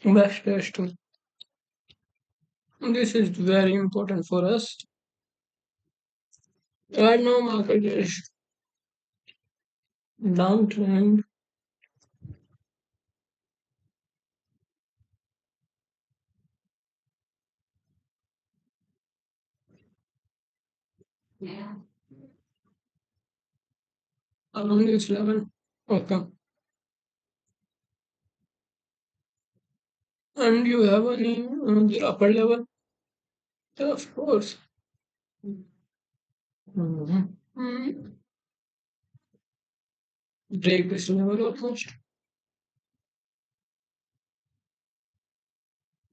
Best test. This is very important for us. Right now, market is downtrend. Around this level. Okay. And you have any the upper level? Of course. Mhm. Break this level almost.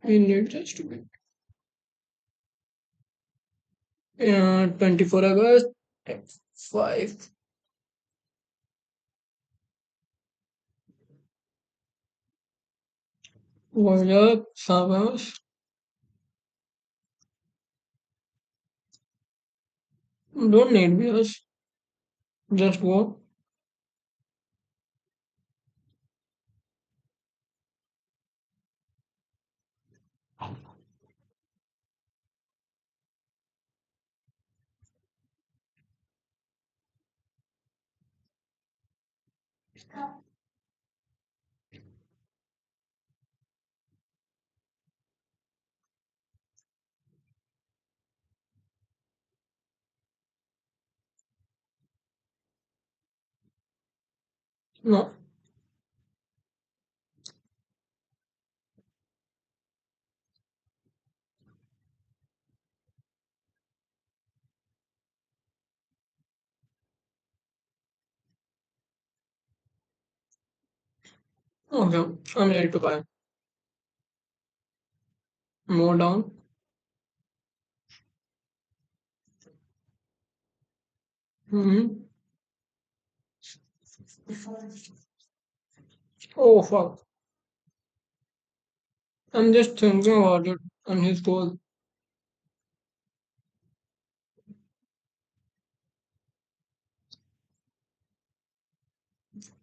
We need just to be 24 August at 5. Going up, 5 hours. Don't need because just go. No. Okay. I'm ready to buy. More down. Hmm. Oh fuck. I'm just thinking about it and his goal.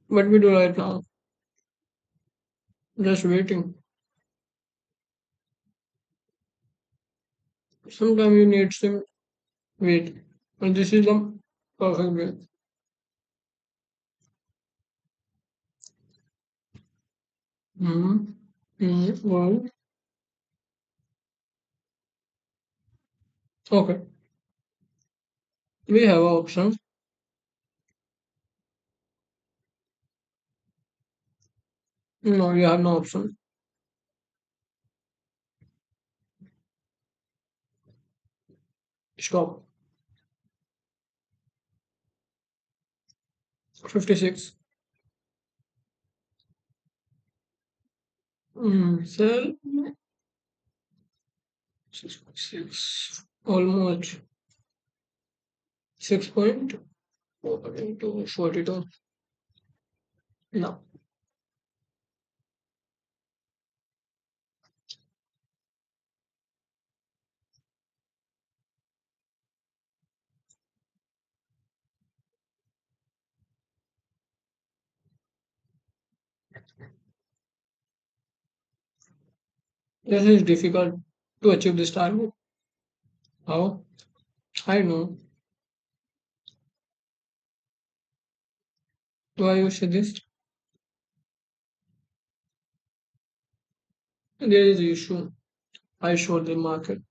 What we do right now? Just waiting. Sometimes you need some wait. And this is the perfect way. Hmm. Hmm. Well, okay. We have options. No, you have no option. Stop. 56. Sell 6.6. Almost 6 point according to 42. No. This is difficult to achieve this target. How? I know. Why you say this? There is issue. I showed the market.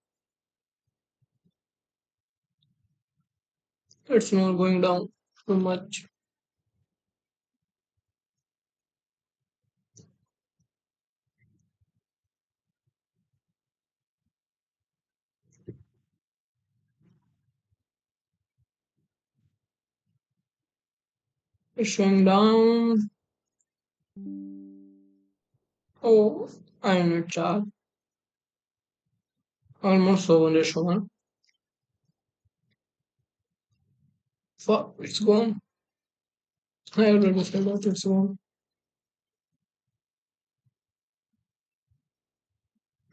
It's not going down too much. It's showing down. Oh, I need chart. Almost 7 Fuck, it's gone. I already said that it's gone.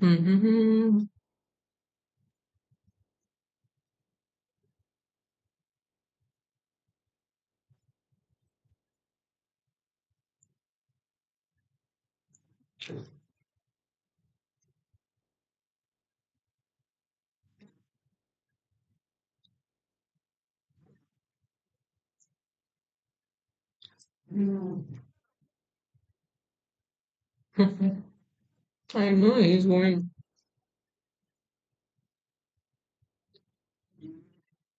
Mm-hmm. I know he's going.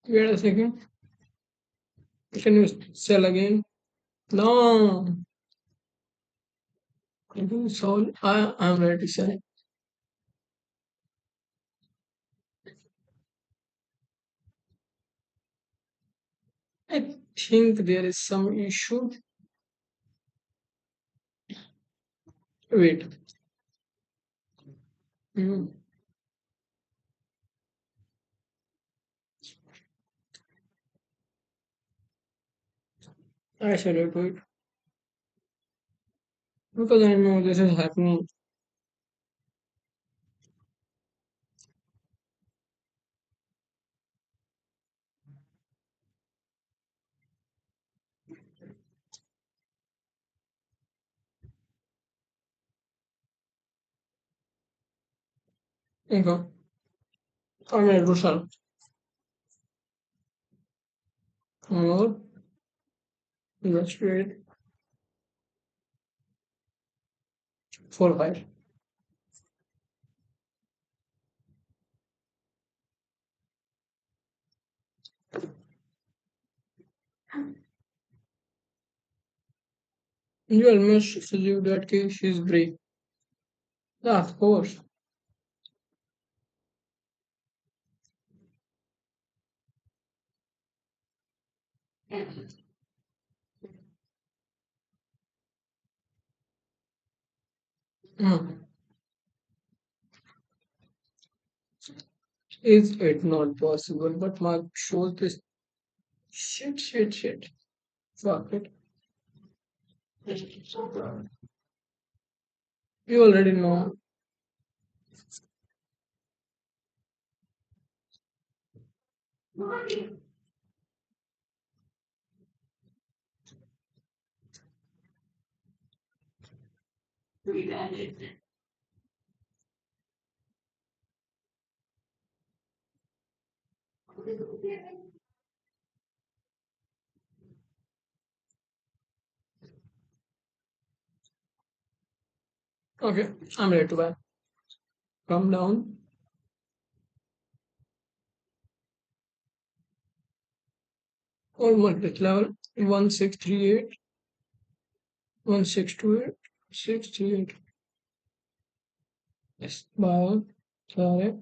Wait a second. Can you sell again? No. I think so. I'm ready to sell. I think there is some issue. Wait. Hmm. I shall do it because I know this is happening. Okay. I'm ready to sell. More. Let's wait. 4 5. You almost believe that case is break. Yeah, of course. Hmm. Is it not possible? But Mark shows this shit. Fuck it. You already know. Okay, I'm ready to buy. Come down. Almost this level. 1638, 1628, 638. Yes, buy. Sorry.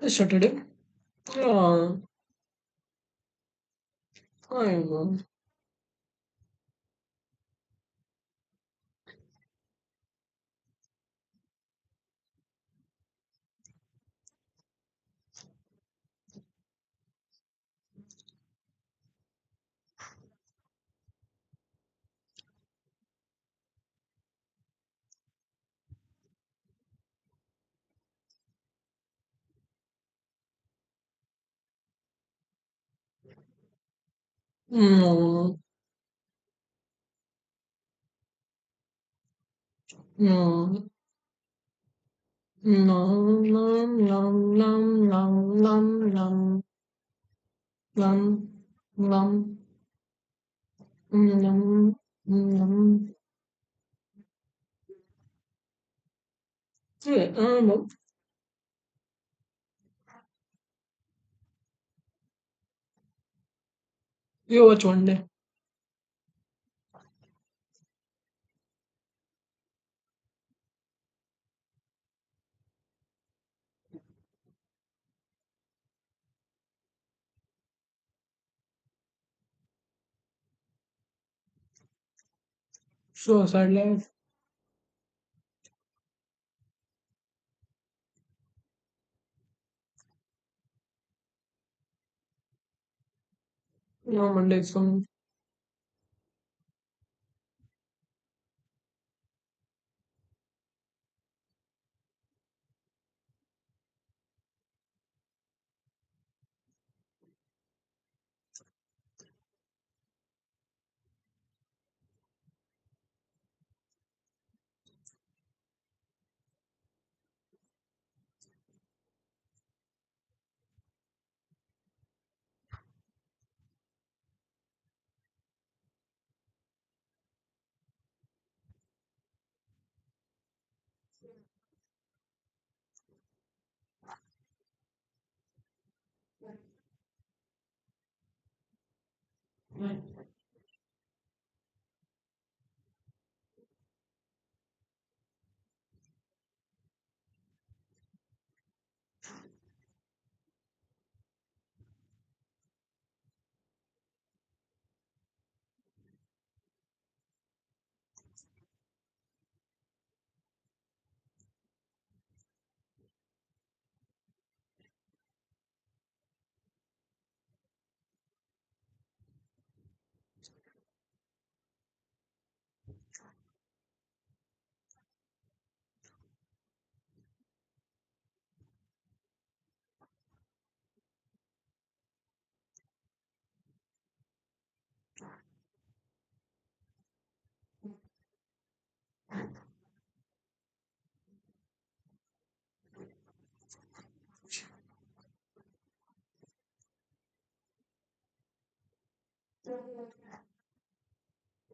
It's Saturday. Uh, I know. No, no, no, nom, nom, nom, nom, nom. Yeah, You watch one day. So sad life. No, Monday is coming.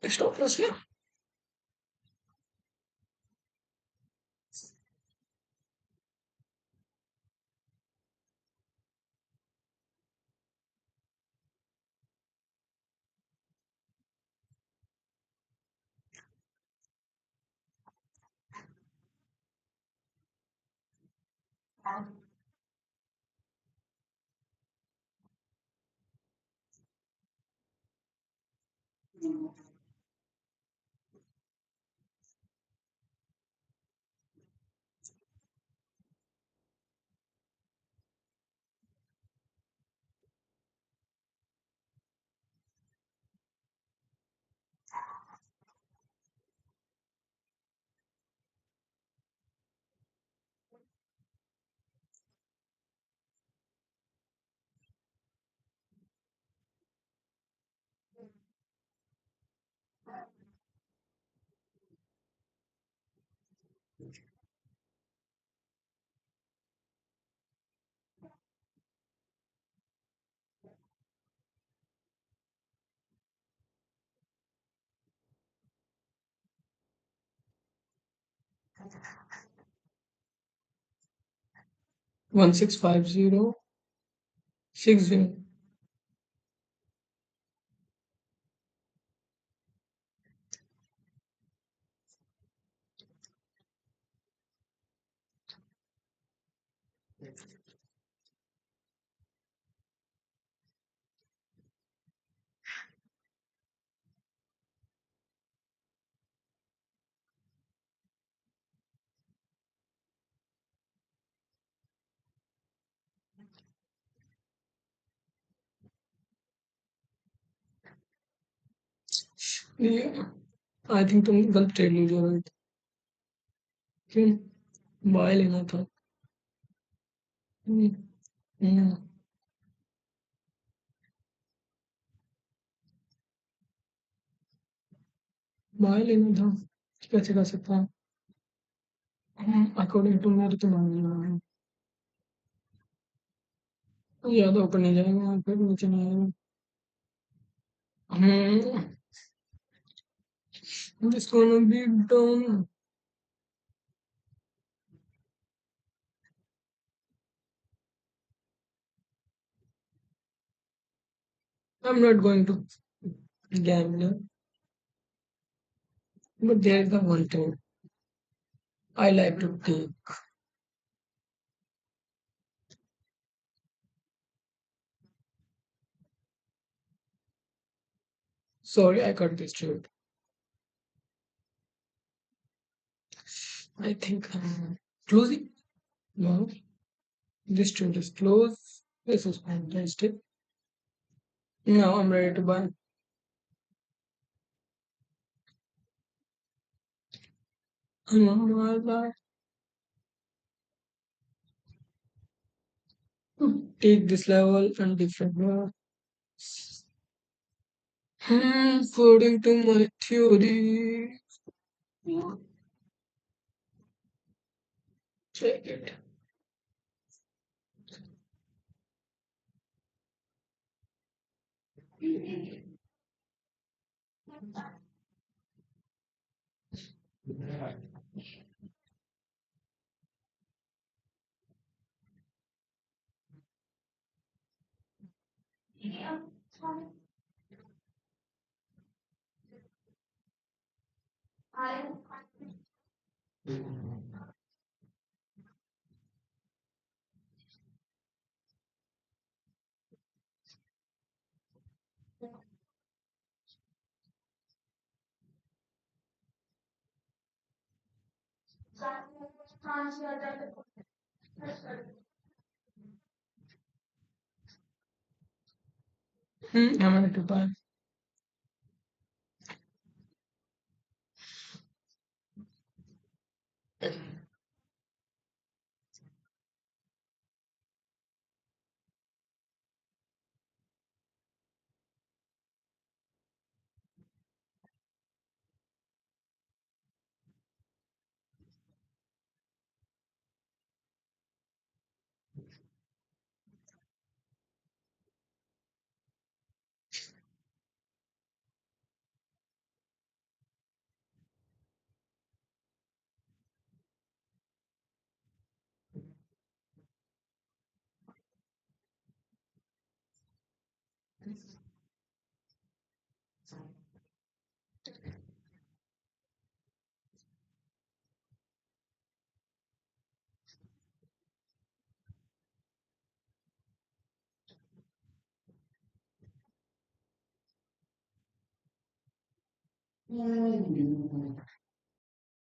Stop us here. 165060. Yeah, I think तुम गलत trade ली जो right क्यों bye लेना था हम्म, हम्म, bye लेना था कैसे कर सकता हूँ अकॉर्डिंग टू मेरे तो मान लेना है ज्यादा ऊपर नहीं जाएगा फिर नीचे नहीं आएगा this gonna be down I'm not going to gamble, but there's the one thing I like to take. Sorry, I cut this short. I think closing. No, this trade is close. This is fantastic. Now I'm ready to buy. I'll buy. Take this level and different level. According to my theory, check it. I'm ready to buy.